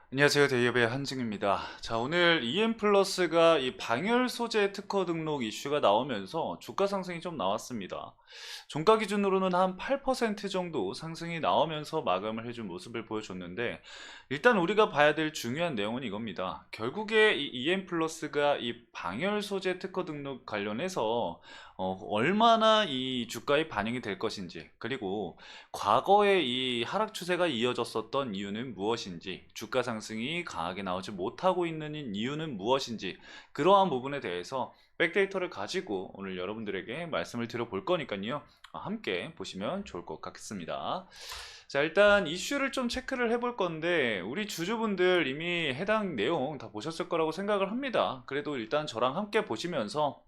안녕하세요. 대기업의 한증입니다. 자, 오늘 EM 플러스가 이 방열 소재 특허 등록 이슈가 나오면서 주가 상승이 좀 나왔습니다. 종가 기준으로는 한 8% 정도 상승이 나오면서 마감을 해준 모습을 보여줬는데, 일단 우리가 봐야 될 중요한 내용은 이겁니다. 결국에 이 EM 플러스가 이 방열 소재 특허 등록 관련해서 얼마나 이 주가에 반영이 될 것인지, 그리고 과거에 이 하락 추세가 이어졌었던 이유는 무엇인지, 주가 상승이 강하게 나오지 못하고 있는 이유는 무엇인지, 그러한 부분에 대해서 백데이터를 가지고 오늘 여러분들에게 말씀을 드려볼 거니까요. 함께 보시면 좋을 것 같겠습니다. 자, 일단 이슈를 좀 체크를 해볼 건데, 우리 주주분들 이미 해당 내용 다 보셨을 거라고 생각을 합니다. 그래도 일단 저랑 함께 보시면서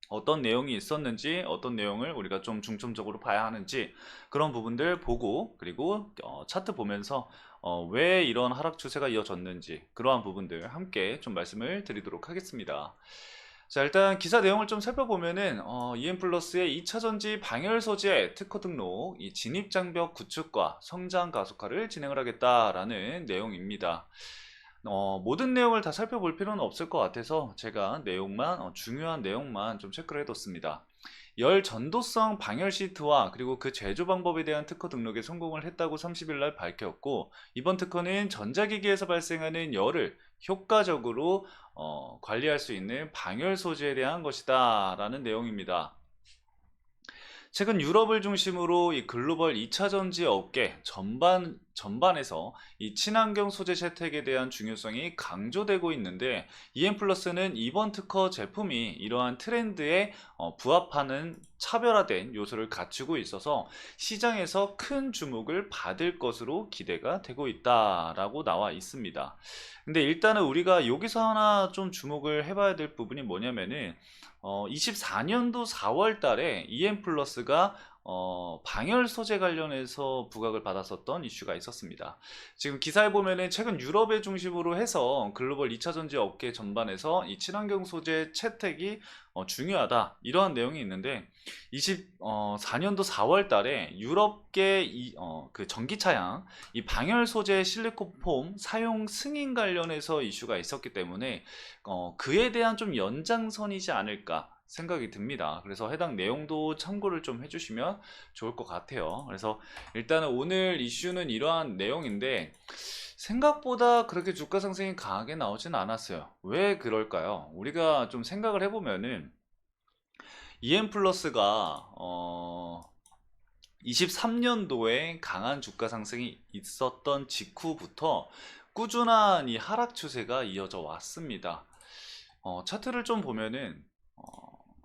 어떤 내용이 있었는지, 어떤 내용을 우리가 좀 중점적으로 봐야 하는지, 그런 부분들 보고, 그리고 차트 보면서 왜 이런 하락 추세가 이어졌는지, 그러한 부분들 함께 좀 말씀을 드리도록 하겠습니다. 자, 일단 기사 내용을 좀 살펴보면은 EM 플러스의 2차전지 방열 소재 특허 등록, 이 진입 장벽 구축과 성장 가속화를 진행을 하겠다라는 내용입니다. 모든 내용을 다 살펴볼 필요는 없을 것 같아서 제가 내용만, 중요한 내용만 좀 체크를 해뒀습니다. 열 전도성 방열 시트와 그리고 그 제조 방법에 대한 특허 등록에 성공을 했다고 30일 날 밝혔고, 이번 특허는 전자기기에서 발생하는 열을 효과적으로 관리할 수 있는 방열 소재에 대한 것이다 라는 내용입니다. 최근 유럽을 중심으로 이 글로벌 2차 전지 업계 전반에서 이 친환경 소재 채택에 대한 중요성이 강조되고 있는데, EM 플러스는 이번 특허 제품이 이러한 트렌드에 부합하는 차별화된 요소를 갖추고 있어서 시장에서 큰 주목을 받을 것으로 기대가 되고 있다라고 나와 있습니다. 근데 일단은 우리가 여기서 하나 좀 주목을 해봐야 될 부분이 뭐냐면은 24년도 4월 달에 EM 플러스가 방열 소재 관련해서 부각을 받았었던 이슈가 있었습니다. 지금 기사에 보면은 최근 유럽을 중심으로 해서 글로벌 2차 전지 업계 전반에서 이 친환경 소재 채택이 중요하다, 이러한 내용이 있는데, 24년도 4월 달에 유럽계 그 전기차량 이 방열 소재 실리콘 폼 사용 승인 관련해서 이슈가 있었기 때문에 그에 대한 좀 연장선이지 않을까 생각이 듭니다. 그래서 해당 내용도 참고를 좀 해주시면 좋을 것 같아요. 그래서 일단은 오늘 이슈는 이러한 내용인데, 생각보다 그렇게 주가 상승이 강하게 나오진 않았어요. 왜 그럴까요? 우리가 좀 생각을 해보면은 EM 플러스가 23년도에 강한 주가 상승이 있었던 직후부터 꾸준한 이 하락 추세가 이어져 왔습니다. 차트를 좀 보면은 어,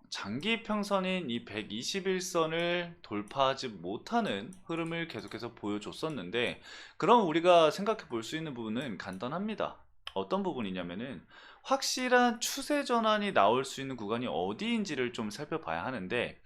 장기 평선인 이 121선을 돌파하지 못하는 흐름을 계속해서 보여줬었는데, 그럼 우리가 생각해 볼 수 있는 부분은 간단합니다. 어떤 부분이냐면은 확실한 추세 전환이 나올 수 있는 구간이 어디인지를 좀 살펴봐야 하는데,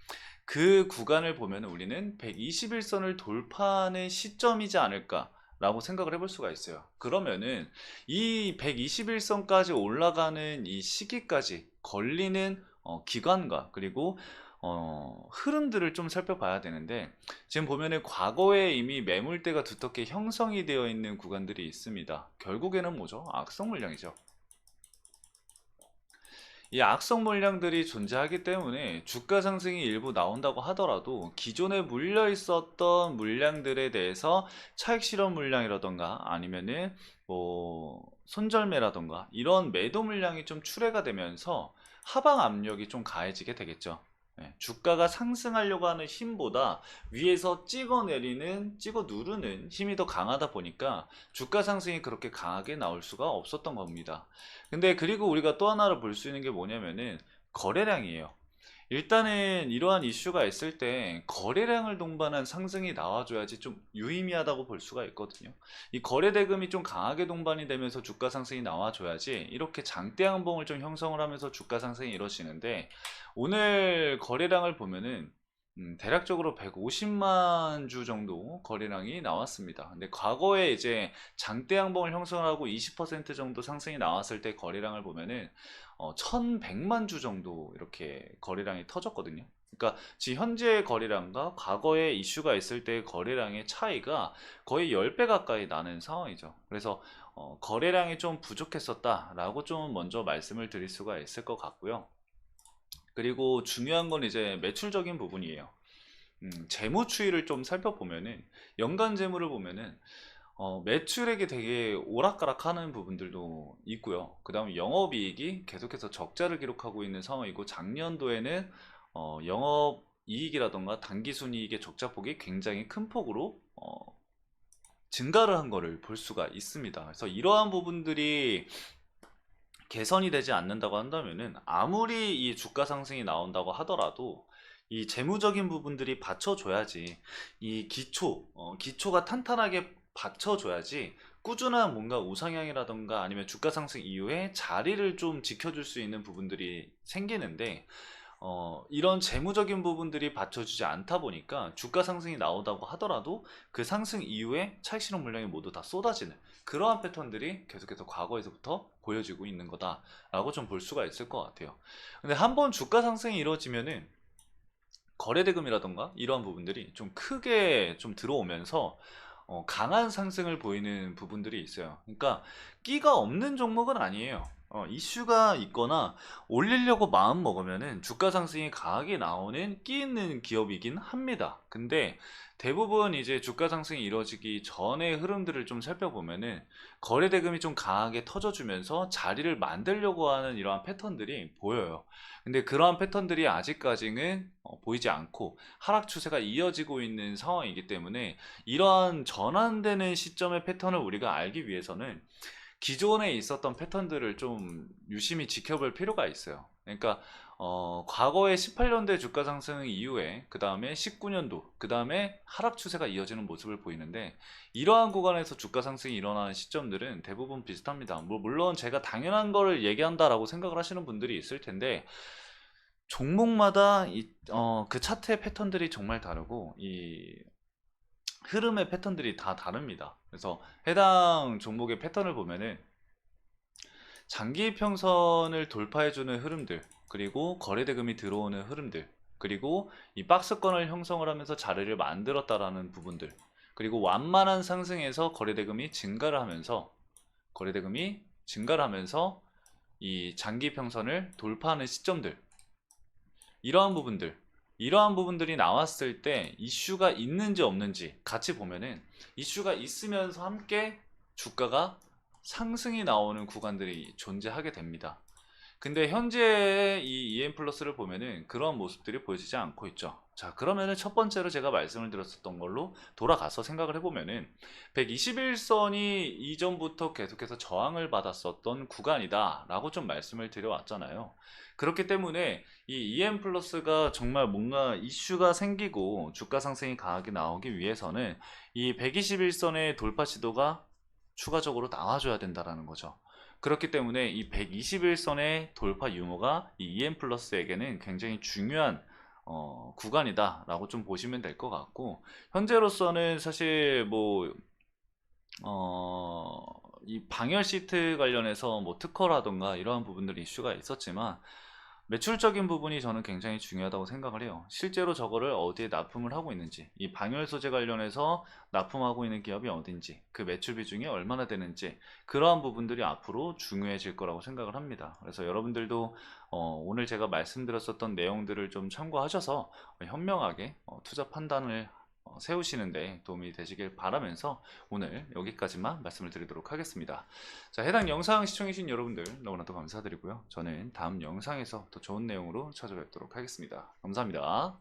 그 구간을 보면 우리는 121선을 돌파하는 시점이지 않을까 라고 생각을 해볼 수가 있어요. 그러면은 이 121선까지 올라가는 이 시기까지 걸리는 기간과 그리고 흐름들을 좀 살펴봐야 되는데, 지금 보면은 과거에 이미 매물대가 두텁게 형성이 되어 있는 구간들이 있습니다. 결국에는 뭐죠? 악성 물량이죠. 이 악성 물량들이 존재하기 때문에 주가 상승이 일부 나온다고 하더라도 기존에 물려 있었던 물량들에 대해서 차익 실현 물량이라던가 아니면은 뭐 손절매라던가 이런 매도 물량이 좀 출회가 되면서 하방 압력이 좀 가해지게 되겠죠. 예, 주가가 상승하려고 하는 힘보다 위에서 찍어 누르는 힘이 더 강하다 보니까 주가 상승이 그렇게 강하게 나올 수가 없었던 겁니다. 근데 그리고 우리가 또 하나를 볼 수 있는 게 뭐냐면은 거래량이에요. 일단은 이러한 이슈가 있을 때 거래량을 동반한 상승이 나와줘야지 좀 유의미하다고 볼 수가 있거든요. 이 거래 대금이 좀 강하게 동반이 되면서 주가 상승이 나와줘야지 이렇게 장대 양봉을 좀 형성을 하면서 주가 상승이 이루어지는데, 오늘 거래량을 보면은 대략적으로 150만 주 정도 거래량이 나왔습니다. 근데 과거에 이제 장대 양봉을 형성하고 20% 정도 상승이 나왔을 때 거래량을 보면은 1100만 주 정도 이렇게 거래량이 터졌거든요. 그러니까 지금 현재의 거래량과 과거에 이슈가 있을 때의 거래량의 차이가 거의 10배 가까이 나는 상황이죠. 그래서 거래량이 좀 부족했었다라고 좀 먼저 말씀을 드릴 수가 있을 것 같고요. 그리고 중요한 건 이제 매출적인 부분이에요. 재무 추이를 좀 살펴보면은 연간 재무를 보면은 매출액이 되게 오락가락하는 부분들도 있고요. 그 다음에 영업이익이 계속해서 적자를 기록하고 있는 상황이고 작년도에는 영업이익이라던가 당기순이익의 적자폭이 굉장히 큰 폭으로 증가를 한 거를 볼 수가 있습니다. 그래서 이러한 부분들이 개선이 되지 않는다고 한다면은 아무리 이 주가 상승이 나온다고 하더라도 이 재무적인 부분들이 받쳐줘야지 이 기초가 탄탄하게 받쳐줘야지 꾸준한 뭔가 우상향이라던가 아니면 주가 상승 이후에 자리를 좀 지켜줄 수 있는 부분들이 생기는데 이런 재무적인 부분들이 받쳐주지 않다 보니까 주가 상승이 나오다고 하더라도 그 상승 이후에 차익 실현 물량이 모두 다 쏟아지는 그러한 패턴들이 계속해서 과거에서부터 보여지고 있는 거다라고 좀 볼 수가 있을 것 같아요. 근데 한번 주가 상승이 이루어지면은 거래대금이라던가 이러한 부분들이 좀 크게 좀 들어오면서 강한 상승을 보이는 부분들이 있어요. 그러니까 끼가 없는 종목은 아니에요. 이슈가 있거나 올리려고 마음 먹으면은 주가 상승이 강하게 나오는 끼 있는 기업이긴 합니다. 근데 대부분 이제 주가 상승이 이루어지기 전의 흐름들을 좀 살펴보면은 거래 대금이 좀 강하게 터져주면서 자리를 만들려고 하는 이러한 패턴들이 보여요. 근데 그러한 패턴들이 아직까지는 보이지 않고 하락 추세가 이어지고 있는 상황이기 때문에 이러한 전환되는 시점의 패턴을 우리가 알기 위해서는 기존에 있었던 패턴들을 좀 유심히 지켜볼 필요가 있어요. 그러니까 과거의 18년대 주가 상승 이후에 그 다음에 19년도 그 다음에 하락 추세가 이어지는 모습을 보이는데 이러한 구간에서 주가 상승이 일어나는 시점들은 대부분 비슷합니다. 뭐 물론 제가 당연한 거를 얘기한다라고 생각을 하시는 분들이 있을 텐데 종목마다 그 차트의 패턴들이 정말 다르고 이 흐름의 패턴들이 다 다릅니다. 그래서 해당 종목의 패턴을 보면은 장기 평선을 돌파해주는 흐름들, 그리고 거래대금이 들어오는 흐름들, 그리고 이 박스권을 형성을 하면서 자리를 만들었다라는 부분들, 그리고 완만한 상승에서 거래대금이 증가를 하면서 이 장기 평선을 돌파하는 시점들, 이러한 부분들, 이러한 부분들이 나왔을 때 이슈가 있는지 없는지 같이 보면은 이슈가 있으면서 함께 주가가 상승이 나오는 구간들이 존재하게 됩니다. 근데 현재 이 EM 플러스를 보면은 그런 모습들이 보여지지 않고 있죠. 자, 그러면은 첫 번째로 제가 말씀을 드렸었던 걸로 돌아가서 생각을 해보면은 121선이 이전부터 계속해서 저항을 받았었던 구간이다 라고 좀 말씀을 드려왔잖아요. 그렇기 때문에 이 EM 플러스가 정말 뭔가 이슈가 생기고 주가 상승이 강하게 나오기 위해서는 이 121선의 돌파 시도가 추가적으로 나와줘야 된다라는 거죠. 그렇기 때문에 이 121선의 돌파 유무가 이 EM 플러스에게는 굉장히 중요한 구간이다 라고 좀 보시면 될 것 같고 현재로서는 사실 뭐 이 방열 시트 관련해서 뭐 특허라던가 이러한 부분들이 이슈가 있었지만 매출적인 부분이 저는 굉장히 중요하다고 생각을 해요. 실제로 저거를 어디에 납품을 하고 있는지, 이 방열 소재 관련해서 납품하고 있는 기업이 어딘지, 그 매출 비중이 얼마나 되는지, 그러한 부분들이 앞으로 중요해질 거라고 생각을 합니다. 그래서 여러분들도 오늘 제가 말씀드렸었던 내용들을 좀 참고하셔서 현명하게 투자 판단을 세우시는데 도움이 되시길 바라면서 오늘 여기까지만 말씀을 드리도록 하겠습니다. 자, 해당 영상 시청해주신 여러분들 너무나도 감사드리고요. 저는 다음 영상에서 더 좋은 내용으로 찾아뵙도록 하겠습니다. 감사합니다.